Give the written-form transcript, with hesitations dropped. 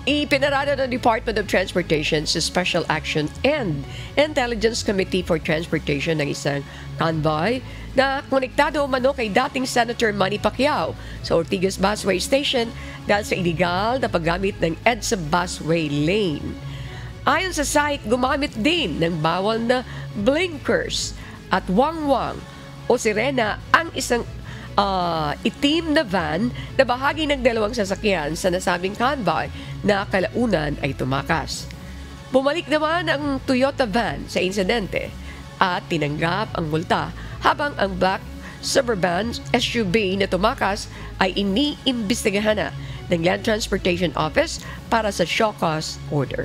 Ipinarada ng Department of Transportation sa Special Action and Intelligence Committee for Transportation ng isang convoy na konektado umano kay dating Senator Manny Pacquiao sa Ortigas Busway Station dahil sa illegal na paggamit ng EDSA Busway Lane. Ayon sa site, gumamit din ng bawal na blinkers at wangwang o sirena ang isang itim na van na bahagi ng dalawang sasakyan sa nasabing convoy na kalaunan ay tumakas. Bumalik naman ang Toyota van sa insidente at tinanggap ang multa habang ang black Suburban SUV na tumakas ay iniimbestigahan na ng Land Transportation Office para sa show cause order.